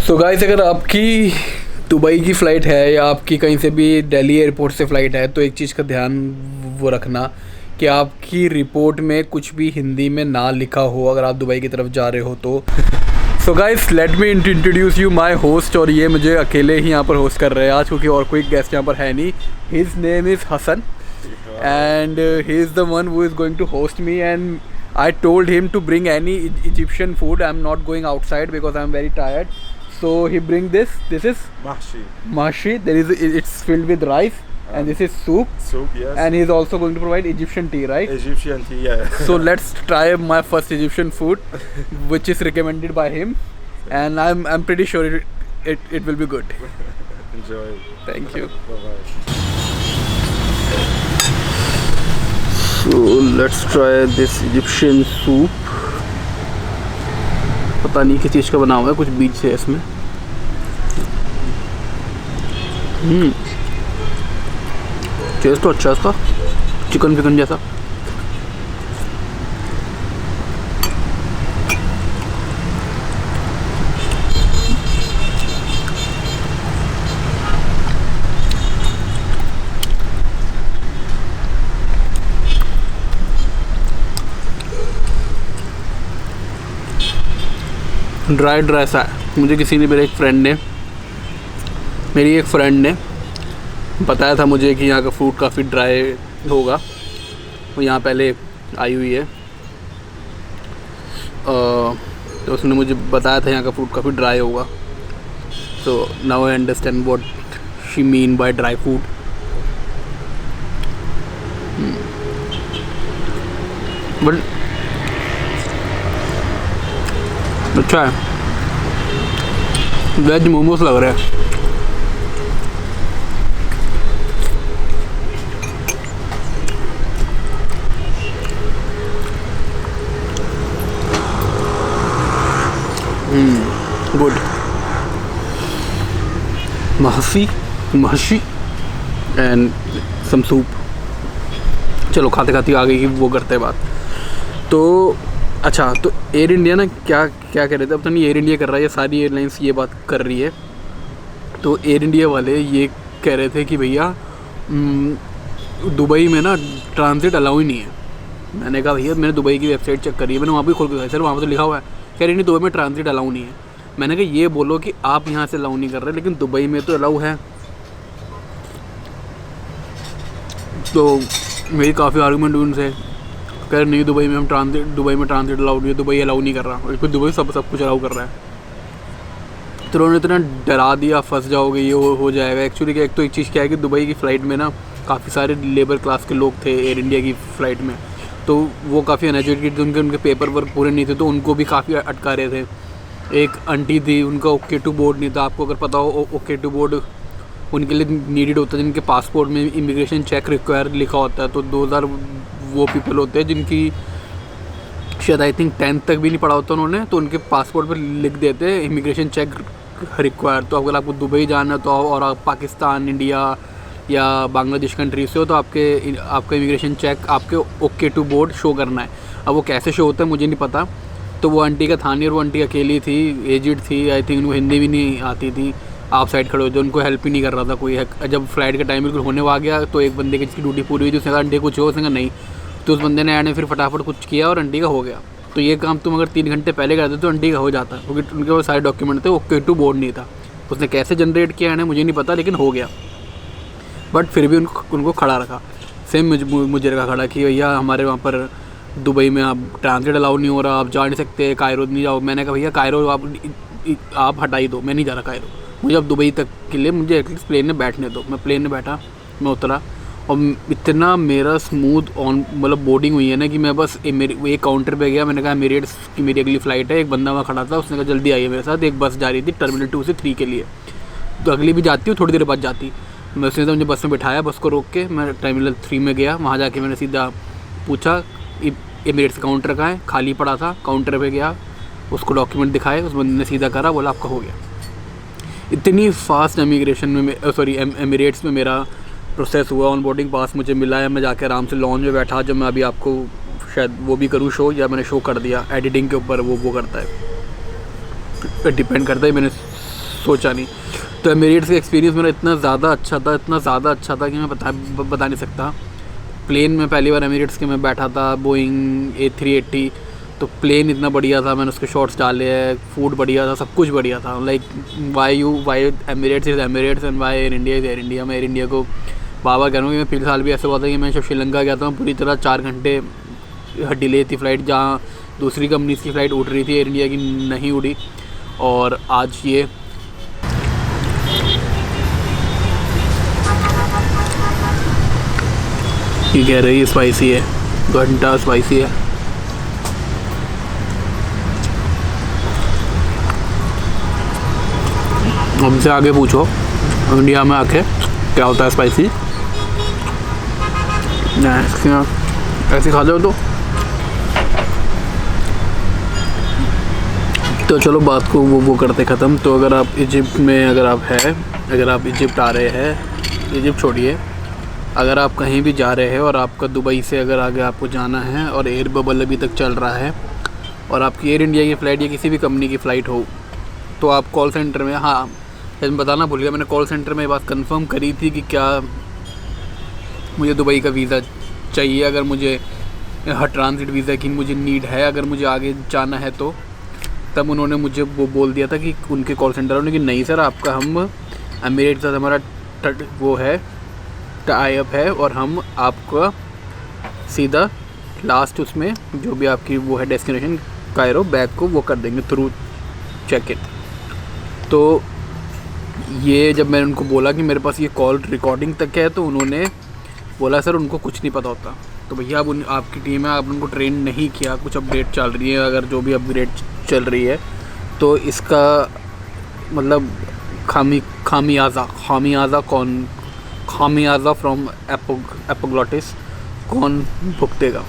So guys, अगर आपकी Dubai की फ़्लाइट है या आपकी कहीं से भी दिल्ली एयरपोर्ट से फ़्लाइट है तो एक चीज़ का ध्यान वो रखना कि आपकी रिपोर्ट में कुछ भी हिंदी में ना लिखा हो अगर आप दुबई की तरफ जा रहे हो तो। So guys, let me introduce you my host. और ये मुझे अकेले ही यहाँ पर होस्ट कर रहे हैं आज, क्योंकि और कोई गेस्ट यहाँ पर है नहीं। His name is Hasan and he is the one who is going to host me, and I told him to bring any Egyptian food. I'm not going outside because I'm very tired, so he bring this is mahshi. It's filled with rice, and this is soup, yes, and he's also going to provide Egyptian tea, right? Egyptian tea, yeah. So let's try my first Egyptian food which is recommended by him, and I'm pretty sure it will be good. Enjoy. Thank you. Bye-bye. So let's try this Egyptian soup. पता नहीं किस चीज़ का बना हुआ है, कुछ बीज से इसमें। टेस्ट तो अच्छा है इसका, चिकन फिकन जैसा। ड्राई सा है। मुझे किसी ने मेरी एक फ्रेंड ने बताया था मुझे कि यहाँ का फूड काफ़ी ड्राई होगा। वो यहाँ पहले आई हुई है, तो उसने मुझे बताया था यहाँ का फूड काफ़ी ड्राई होगा। So now I understand what she mean by dry food. But अच्छा है। वेज मोमोस लग रहे हैं। गुड। महशी एंड सम सूप। चलो खाते खाते आगे की वो करते हैं बात। तो अच्छा, तो एयर इंडिया ना क्या कह रहे थे, अब तो नहीं एयर इंडिया कर रहा है, ये सारी एयरलाइंस ये बात कर रही है। तो एयर इंडिया वाले ये कह रहे थे कि भैया दुबई में ना ट्रांजिट अलाउ ही नहीं है। मैंने कहा भैया मैंने दुबई की वेबसाइट चेक करी है, मैंने वहाँ भी खोल के, सर वहाँ पर तो लिखा हुआ है। कह रही नहीं, दुबई में ट्रांजिट अलाउ नहीं है। मैंने कहा ये बोलो कि आप यहाँ से अलाउ नहीं कर रहे, लेकिन दुबई में तो अलाउ है। तो मेरी काफ़ी आर्गूमेंट हुई उनसे, कह रहे नहीं दुबई में ट्रांजिट अलाउ नहीं है, दुबई अलाउ नहीं कर रहा, और फिर दुबई सब कुछ अलाउ कर रहा है। तो उन्होंने इतना डरा दिया, फंस जाओगे, ये हो जाएगा। एक्चुअली एक चीज़ क्या है कि दुबई की फ़्लाइट में ना काफ़ी सारे लेबर क्लास के लोग थे एयर इंडिया की फ़्लाइट में, तो वो काफ़ी अनएजुकेटेड थे, उनके पेपर वर्क पूरे नहीं थे, तो उनको भी काफ़ी अटका रहे थे। एक आंटी थी, उनका OK2 बोर्ड नहीं था। आपको अगर पता हो OK2 बोर्ड उनके लिए नीडेड होता है जिनके पासपोर्ट में इमिग्रेशन चेक रिक्वायर लिखा होता है। तो 2000 वो पीपल होते हैं जिनकी शायद आई थिंक 10th तक भी नहीं पढ़ा होता उन्होंने, तो उनके पासपोर्ट पर लिख देते हैं इमिग्रेशन चेक रिक्वायर। तो अगर आपको दुबई जाना है तो और आप पाकिस्तान, इंडिया या बांग्लादेश कंट्री से हो तो आपका इमिग्रेशन चेक आपके OK2 बोर्ड शो करना है। अब वो कैसे शो होता है मुझे नहीं पता। तो वो आंटी का था नहीं, और वो आंटी अकेली थी, एजिड थी, आई थिंक उनको हिंदी भी नहीं आती थी। आप साइड खड़े होते, उनको हेल्प ही नहीं कर रहा था कोई। जब फ्लाइट का टाइम बिल्कुल होने आ गया तो एक बंदे की जिसकी ड्यूटी पूरी हुई थी, उसने कहा आंटी कुछ हो, उसने कहा नहीं। तो उस बंदे ने आने फिर फटाफट कुछ किया और आंटी का हो गया। तो ये काम तुम अगर 3 घंटे पहले करते तो आंटी का हो जाता, क्योंकि उनके पास सारे डॉक्यूमेंट थे, OK2 बोर्ड नहीं था। उसने कैसे जनरेट किया है मुझे नहीं पता, लेकिन हो गया। बट फिर भी उनको खड़ा रखा। सेम मुझे रखा खड़ा कि भैया हमारे वहाँ पर दुबई में आप ट्रांजिट अलाउ नहीं हो रहा, आप जा नहीं सकते, कायरो नहीं जाओ। मैंने कहा भैया कायरो आप हटाई दो, मैं नहीं जा रहा कायरो। मुझे अब दुबई तक के लिए मुझे एटलीस्ट प्लेन में बैठने दो। मैं प्लेन में बैठा, मैं उतरा, और इतना मेरा स्मूथ मतलब बोर्डिंग हुई है ना कि मैं बस एक काउंटर पे गया। मैंने कहा एमिरेट्स की मेरी अगली फ़्लाइट है। एक बंदा वहाँ खड़ा था, उसने कहा जल्दी आइए मेरे साथ, एक बस जा रही थी टर्मिनल 2 से 3 के लिए। तो अगली भी जाती हूँ, थोड़ी देर बाद जाती। मैं उसने तो मुझे बस में बिठाया, बस को रोक के मैं टर्मिनल 3 में गया। वहाँ जाके मैंने सीधा पूछा एमिरेट्स काउंटर कहाँ है, खाली पड़ा था। काउंटर पे गया, उसको डॉक्यूमेंट दिखाए, उस बंदे ने सीधा करा, बोला आपका हो गया। इतनी फास्ट इमिग्रेशन में एमिरेट्स में मेरा प्रोसेस हुआ। ऑन बोर्डिंग पास मुझे मिला है, मैं जाके आराम से लॉन्च में बैठा। जब मैं अभी आपको शायद वो भी करूँ शो, या मैंने शो कर दिया, एडिटिंग के ऊपर वो करता है, डिपेंड करता है। मैंने सोचा नहीं। तो एमिरेट्स का एक्सपीरियंस मेरा इतना ज़्यादा अच्छा था कि मैं बता नहीं सकता। प्लेन में पहली बार एमिरेट्स के मैं बैठा था, बोइंग A380, तो प्लेन इतना बढ़िया था, मैंने उसके शॉट्स डाले हैं, फूड बढ़िया था, सब कुछ बढ़िया था। Like why Emirates is Emirates and why Air India is Air India. मैं एयर इंडिया को बाबा कह रहा हूँ कि मैं पिछले साल भी ऐसा हुआ था कि मैं जब श्रीलंका गया था, पूरी तरह 4 घंटे डिले थी फ़्लाइट, जहाँ दूसरी कंपनीज़ की फ़्लाइट उड़ रही थी, एयर इंडिया की नहीं उड़ी। और आज ये कह रही है स्पाइसी है, घंटा स्पाइसी है। हमसे आगे पूछो इंडिया में आके क्या होता है स्पाइसी। ऐसे खा जाओ तो चलो बात को वो करते ख़त्म। तो अगर आप इजिप्ट में अगर आप इजिप्ट आ रहे हैं, इजिप्ट छोड़िए, अगर आप कहीं भी जा रहे हैं और आपका दुबई से अगर आगे आपको जाना है और एयर बबल अभी तक चल रहा है और आपकी एयर इंडिया की फ़्लाइट या किसी भी कंपनी की फ़्लाइट हो, तो आप कॉल सेंटर में, हाँ मैं बताना भूल गया, मैंने कॉल सेंटर में ये बात कंफर्म करी थी कि क्या मुझे दुबई का वीज़ा चाहिए, अगर मुझे ट्रांजिट वीज़ा की मुझे नीड है, अगर मुझे आगे जाना है तो। तब उन्होंने मुझे वो बोल दिया था कि उनके कॉल सेंटर वालों ने कि नहीं सर, आपका हम एमिरेट्स के साथ हमारा वो है, टाई अप है, और हम आपका सीधा लास्ट उसमें जो भी आपकी वो है डेस्टिनेशन कायरो, बैग को वो कर देंगे थ्रू चेक इन। तो ये जब मैंने उनको बोला कि मेरे पास ये कॉल रिकॉर्डिंग तक है, तो उन्होंने बोला सर उनको कुछ नहीं पता होता। तो भैया अब आपकी टीम है, आप उनको ट्रेन नहीं किया, कुछ अपडेट चल रही है, अगर जो भी अपग्रेड चल रही है तो इसका मतलब खामियाजा फ्रॉम एपोग्लॉटिस कौन भुगतेगा?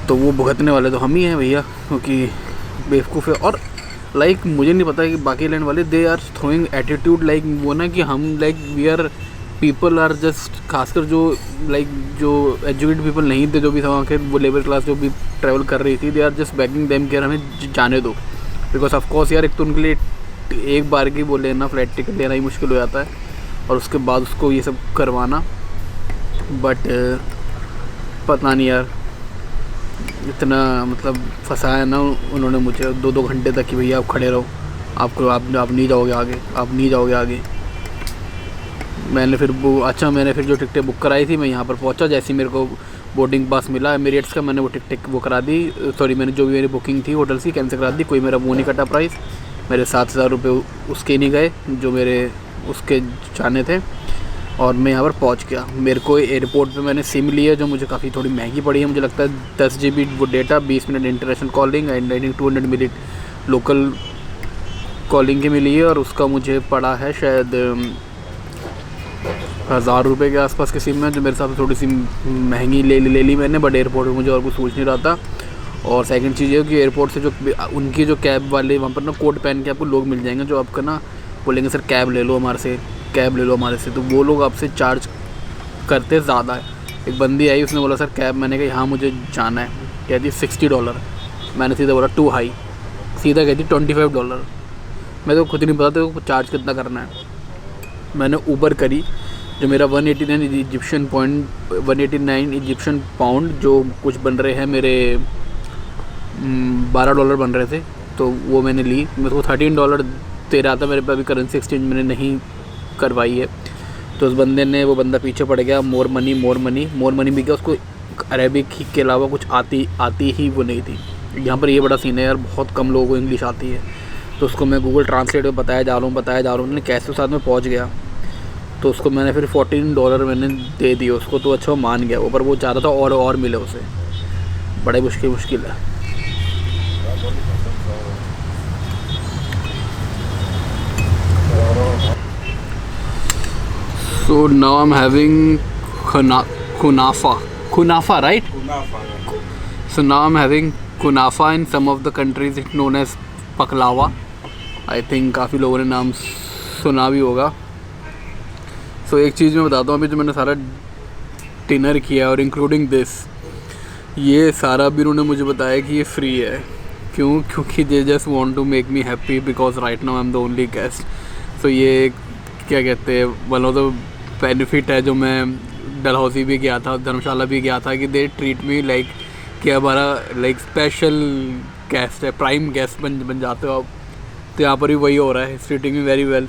तो वो भुगतने वाले तो हम ही हैं भैया, क्योंकि बेवकूफ़ है। और लाइक मुझे नहीं पता कि बाकी लैंड वाले they are throwing attitude like वो ना, कि हम like we are people are just, खासकर जो लाइक जो एजुकेटेड पीपल नहीं थे, जो भी था वहाँ के वो लेबर क्लास जो भी ट्रैवल कर रही थी, they are just begging them कि यार हमें जाने दो। बिकॉज ऑफ कोर्स यार एक तो उनके लिए एक बार की वो लेना, फ्लाइट टिकट लेना ही मुश्किल हो जाता है, और उसके बाद उसको ये सब करवाना। बट पता नहीं यार, इतना मतलब फंसाया ना उन्होंने मुझे 2-2 घंटे तक कि भैया आप खड़े रहो, आप नहीं जाओगे आगे, आप नहीं जाओगे आगे। मैंने फिर जो टिकटें बुक कराई थी, मैं यहाँ पर पहुँचा, जैसे ही मेरे को बोर्डिंग पास मिला एमिरेट्स का, मैंने वो टिकट वो करा दी, सॉरी मैंने जो भी मेरी बुकिंग थी होटल की कैंसिल करा दी। कोई मेरा वो नहीं कटा प्राइस, मेरे 7,000 रुपये उसके नहीं गए जो मेरे उसके जाने थे, और मैं यहाँ पर पहुँच गया। मेरे को एयरपोर्ट पे मैंने सिम ली है जो मुझे काफ़ी थोड़ी महंगी पड़ी है, मुझे लगता है 10 GB वो data, 20 minute international calling and 200 minute local calling की मिली है, और उसका मुझे पड़ा है शायद 1,000 रुपये के आसपास की सिम है, जो मेरे साथ थोड़ी सी महंगी ले ली मैंने, बट एयरपोर्ट में मुझे और कुछ सोच नहीं रहा था। और सेकंड चीज़ ये कि एयरपोर्ट से जो उनकी जो कैब वाले वहाँ पर ना कोट पहन के आपको लोग मिल जाएंगे, जो आपका ना बोलेंगे सर कैब ले लो हमारे से, तो वो लोग आपसे चार्ज करते ज़्यादा है। एक बंदी आई, उसने बोला सर कैब, मैंने कहा हाँ मुझे जाना है, कहती $60। मैंने सीधा बोला टू हाई, सीधा कहती $25। मैं तो खुद नहीं पता था चार्ज कितना करना है। मैंने ऊबर करी, जो मेरा 189 इजिप्शियन पाउंड, जो कुछ बन रहे हैं मेरे $12 बन रहे थे, तो वो मैंने ली। मेरे को $13 दे रहा था, मेरे पे अभी करेंसी एक्सचेंज मैंने नहीं करवाई है। तो उस बंदे ने, वो बंदा पीछे पड़ गया, मोर मनी भी क्या, उसको अरेबिक के अलावा कुछ आती ही वो नहीं थी। यहाँ पर ये बड़ा सीन है यार, बहुत कम लोगों को इंग्लिश आती है। तो उसको मैं गूगल ट्रांसलेट में बताया जा रहा हूँ, मैंने कैसे साथ में पहुँच गया। तो उसको मैंने फिर $14 मैंने दे दिए उसको, तो अच्छा वो मान गया वो, पर वो चाहता था और मिले उसे, बड़े मुश्किल है। So now I'm having kunafa, right? So now I'm having kunafa. In some of the countries it's known as paklava. I think काफ़ी लोगों ने नाम सुना भी होगा। So एक चीज़ मैं बताता हूँ, अभी जो मैंने सारा डिनर किया और इंक्लूडिंग दिस, ये सारा भी उन्होंने मुझे बताया कि ये फ्री है। क्योंकि they just want to make me happy because right now I am the only guest. So ये क्या कहते हैं, वन ऑफ द बेनिफिट है जो मैं डलहौजी भी गया था, धर्मशाला भी गया था, कि दे ट्रीट मी लाइक कि हमारा लाइक स्पेशल गेस्ट है, प्राइम गेस्ट बन जाते हो आप. तो यहाँ पर भी वही हो रहा है. It's treating me very well,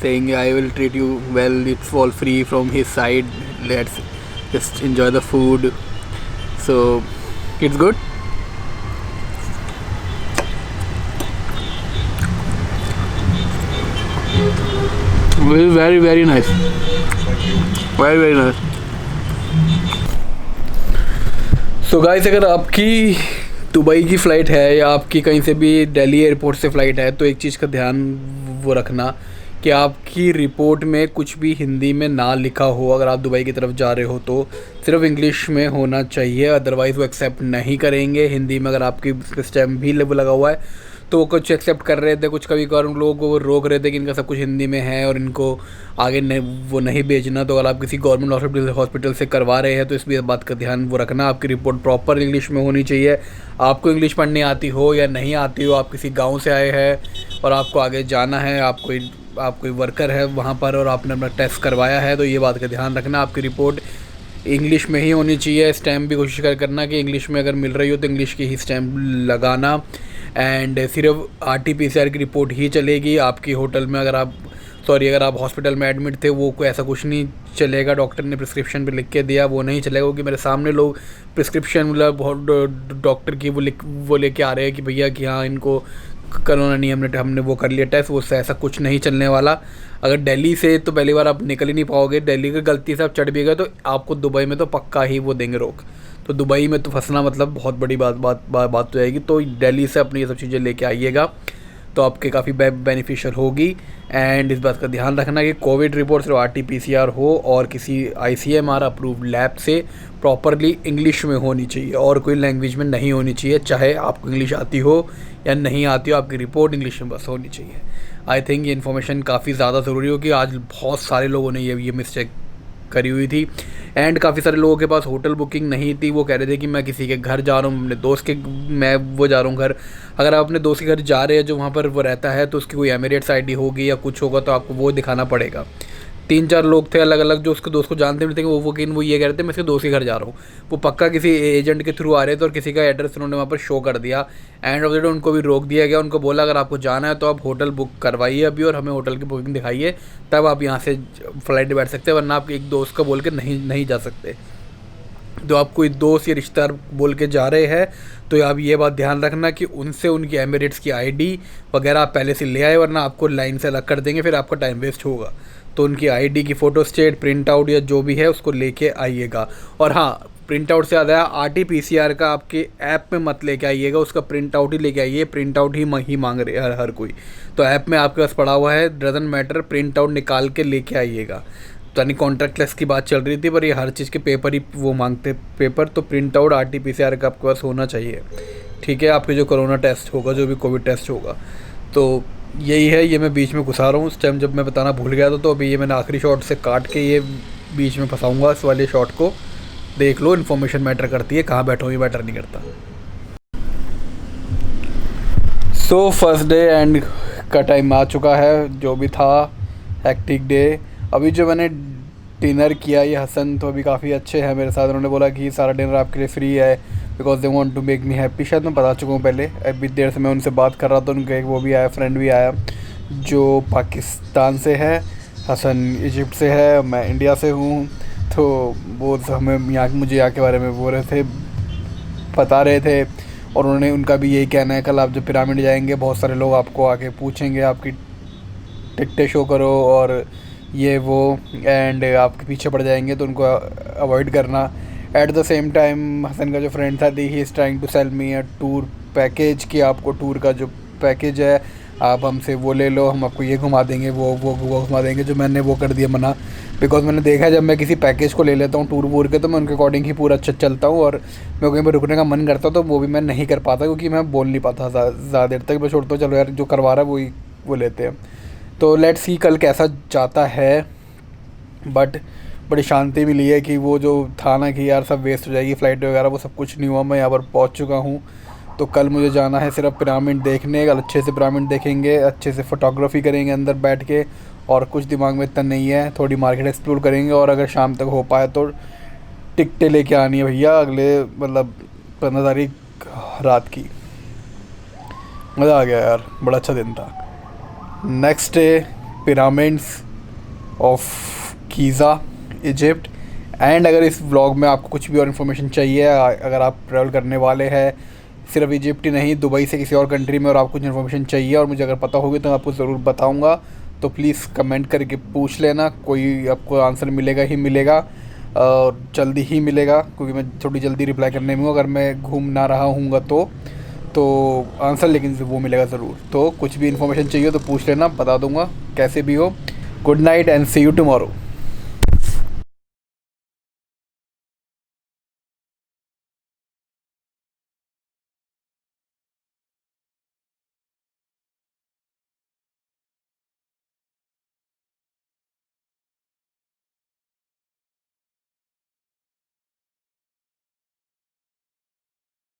saying I will treat you well, it's all free from his side, let's just enjoy the food. So it's good. It is very very nice, very very nice. So guys, अगर आपकी Dubai की flight है या आपकी कहीं से भी Delhi airport से फ़्लाइट है तो एक चीज़ का ध्यान वो रखना कि आपकी रिपोर्ट में कुछ भी हिंदी में ना लिखा हो. अगर आप दुबई की तरफ जा रहे हो तो सिर्फ इंग्लिश में होना चाहिए, अदरवाइज़ वो एक्सेप्ट नहीं करेंगे. हिंदी में अगर आपकी स्टैम्प भी लगा हुआ है तो वो कुछ एक्सेप्ट कर रहे थे, कुछ कभी कभार उन लोगों को वो रोक रहे थे कि इनका सब कुछ हिंदी में है और इनको आगे वो नहीं भेजना. तो अगर आप किसी गवर्नमेंट हॉस्पिटल से करवा रहे हैं तो इस बात का ध्यान वो रखना, आपकी रिपोर्ट प्रॉपर इंग्लिश में होनी चाहिए. आपको इंग्लिश पढ़नी आती हो या नहीं आती हो, आप किसी गाँव से आए हैं और आपको आगे जाना है, आप कोई वर्कर है वहाँ पर और आपने अपना टेस्ट करवाया है, तो ये बात का ध्यान रखना, आपकी रिपोर्ट इंग्लिश में ही होनी चाहिए. स्टैम्प भी कोशिश करना कि इंग्लिश में अगर मिल रही हो तो इंग्लिश की ही स्टैम्प लगाना. एंड सिर्फ RT-PCR की रिपोर्ट ही चलेगी. आपकी होटल में अगर आप हॉस्पिटल में एडमिट थे वो कोई ऐसा कुछ नहीं चलेगा. डॉक्टर ने प्रिस्क्रिप्शन पे लिख के दिया वो नहीं चलेगा, क्योंकि मेरे सामने लोग प्रिस्क्रिप्शन मतलब डॉक्टर की वो लेके आ रहे हैं कि भैया कि हाँ इनको कोरोना नहीं, हमने वो कर लिया टेस्ट, वो ऐसा कुछ नहीं चलने वाला. अगर दिल्ली से तो पहली बार आप निकल ही नहीं पाओगे. दिल्ली की गलती से आप चढ़ भी गए तो आपको दुबई में तो पक्का ही वो देंगे रोक. तो दुबई में तो फंसना मतलब बहुत बड़ी बात हो जाएगी. तो दिल्ली से अपनी ये सब चीज़ें लेके आइएगा तो आपके काफ़ी बेनिफिशियल होगी. एंड इस बात का ध्यान रखना कि कोविड रिपोर्ट सिर्फ RT-PCR हो और किसी ICMR अप्रूव्ड लैब से प्रॉपरली इंग्लिश में होनी चाहिए और कोई लैंग्वेज में नहीं होनी चाहिए. चाहे आपको इंग्लिश आती हो या नहीं आती हो, आपकी रिपोर्ट इंग्लिश में बस होनी चाहिए. आई थिंक ये इन्फॉर्मेशन काफ़ी ज़्यादा ज़रूरी होगी. आज बहुत सारे लोगों ने ये मिस्टेक करी हुई थी. एंड काफ़ी सारे लोगों के पास होटल बुकिंग नहीं थी. वो कह रहे थे कि मैं किसी के घर जा रहा हूँ, अपने दोस्त के मैं वो जा रहा हूँ घर. अगर आप अपने दोस्त के घर जा रहे हैं जो वहाँ पर वो रहता है तो उसकी कोई एमिरेट्स ID होगी या कुछ होगा तो आपको वो दिखाना पड़ेगा. 3-4 लोग थे अलग अलग जो उसके दोस्त को जानते भी थे, वो ये कह रहे थे मैं इसके दोस्त के घर जा रहा हूँ. वो पक्का किसी एजेंट के थ्रू आ रहे थे और किसी का एड्रेस उन्होंने वहाँ पर शो कर दिया. एंड ऑफ द डे उनको भी रोक दिया गया. उनको बोला अगर आपको जाना है तो आप होटल बुक करवाइए अभी और हमें होटल की बुकिंग दिखाइए, तब आप यहाँ से फ़्लाइट में बैठ सकते हैं, वरना आप एक दोस्त का बोल के नहीं जा सकते. तो आप कोई दोस्त या रिश्तेदार बोल के जा रहे हैं तो आप ये बात ध्यान रखना कि उनसे उनकी एमिरेट्स की ID वगैरह आप पहले से ले आए, वरना आपको लाइन से अलग कर देंगे, फिर आपका टाइम वेस्ट होगा. तो उनकी ID की फ़ोटो स्टेट प्रिंट आउट या जो भी है उसको लेके आइएगा. और हाँ, प्रिंट आउट से ज़्यादा RT-PCR का आपके ऐप में मत लेके आइएगा, उसका प्रिंट आउट ही लेके आइए. प्रिंट आउट ही मांग रहे हर कोई. तो ऐप में आपके पास पड़ा हुआ है, डजंट मैटर, प्रिंट आउट निकाल के लेके आइएगा. तो यानी कॉन्ट्रैक्टलेस की बात चल रही थी पर ये हर चीज़ के पेपर ही वो मांगते पेपर. तो प्रिंट आउट RT-PCR का आपके पास होना चाहिए. ठीक है, आपके जो कोरोना टेस्ट होगा, जो भी कोविड टेस्ट होगा. तो यही है, ये मैं बीच में घुसा रहा हूँ. उस टाइम जब मैं बताना भूल गया था तो अभी ये मैंने आखिरी शॉट से काट के ये बीच में फंसाऊँगा. इस वाले शॉट को देख लो, इन्फॉर्मेशन मैटर करती है, कहाँ बैठो ये मैटर नहीं करता. सो फर्स्ट डे एंड का टाइम आ चुका है. जो भी था हेक्टिक डे. अभी जो मैंने डिनर किया, ये हसन तो अभी काफ़ी अच्छे हैं मेरे साथ. उन्होंने बोला कि सारा डिनर आपके लिए फ्री है because they want to make me happy. शायद मैं बता चुका हूँ पहले. अभी देर से मैं उनसे बात कर रहा था, उनका एक वो भी आया, फ्रेंड भी आया जो पाकिस्तान से है. हसन इजिप्ट से है, मैं इंडिया से हूँ. तो वो हमें मुझे यहाँ के बारे में बोल रहे थे, बता रहे थे. और उनका भी यही कहना है कल आप जब पिरामिड जाएंगे बहुत सारे लोग आपको आके पूछेंगे आपकी टिकटें शो करो और ये वो, एंड आपके पीछे पड़ जाएंगे, तो उनको अवॉइड करना. At the same time Hasan का जो फ्रेंड था, he is trying to sell me a tour package कि आपको टूर का जो पैकेज है आप हमसे वो ले लो, हम आपको ये घुमा देंगे, वो घुमा देंगे. जो मैंने वो कर दिया मना, बिकॉज मैंने देखा है जब मैं किसी पैकेज को ले लेता हूँ टूर वूर के तो मैं उनके अकॉर्डिंग ही पूरा अच्छा चलता हूँ. और मैं कहीं पर रुकने का मन करता तो वो भी मैं नहीं कर पाता क्योंकि मैं बोल नहीं पाता ज़्यादा देर तक. मैं छोड़ता हूँ, चलो यार जो करवा रहा है वो लेते हैं. तो लेट्स सी कल कैसा जाता है. बट बड़ी शांति मिली है कि वो जो था ना कि यार सब वेस्ट हो जाएगी फ़्लाइट वगैरह, वो सब कुछ नहीं हुआ. मैं यहाँ पर पहुँच चुका हूँ तो कल मुझे जाना है सिर्फ पिरामिड देखने। कल अच्छे से पिरामिड देखेंगे, अच्छे से फ़ोटोग्राफी करेंगे अंदर बैठ के, और कुछ दिमाग में इतना नहीं है, थोड़ी मार्केट एक्सप्लोर करेंगे। और अगर शाम तक हो पाए तो टिकटें लेके आनी है भैया, अगले मतलब 15 तारीख रात की। मज़ा आ गया यार, बड़ा अच्छा दिन था। Next day pyramids of Giza Egypt. And अगर इस व्लॉग में आपको कुछ भी और इन्फॉर्मेशन चाहिए, अगर आप ट्रैवल करने वाले हैं सिर्फ इजिप्ट ही नहीं, दुबई से किसी और कंट्री में, और आपको कुछ इन्फॉर्मेशन चाहिए और मुझे अगर पता होगी तो मैं आपको ज़रूर बताऊंगा। तो प्लीज़ कमेंट करके पूछ लेना, कोई आपको आंसर मिलेगा ही मिलेगा, और जल्दी ही मिलेगा, क्योंकि मैं थोड़ी जल्दी रिप्लाई करने में हूँ। अगर मैं घूम ना रहा हूँगा तो आंसर लेकिन वो मिलेगा ज़रूर। तो कुछ भी इन्फॉर्मेशन चाहिए तो पूछ लेना, बता दूँगा कैसे भी हो। Good night and see you tomorrow.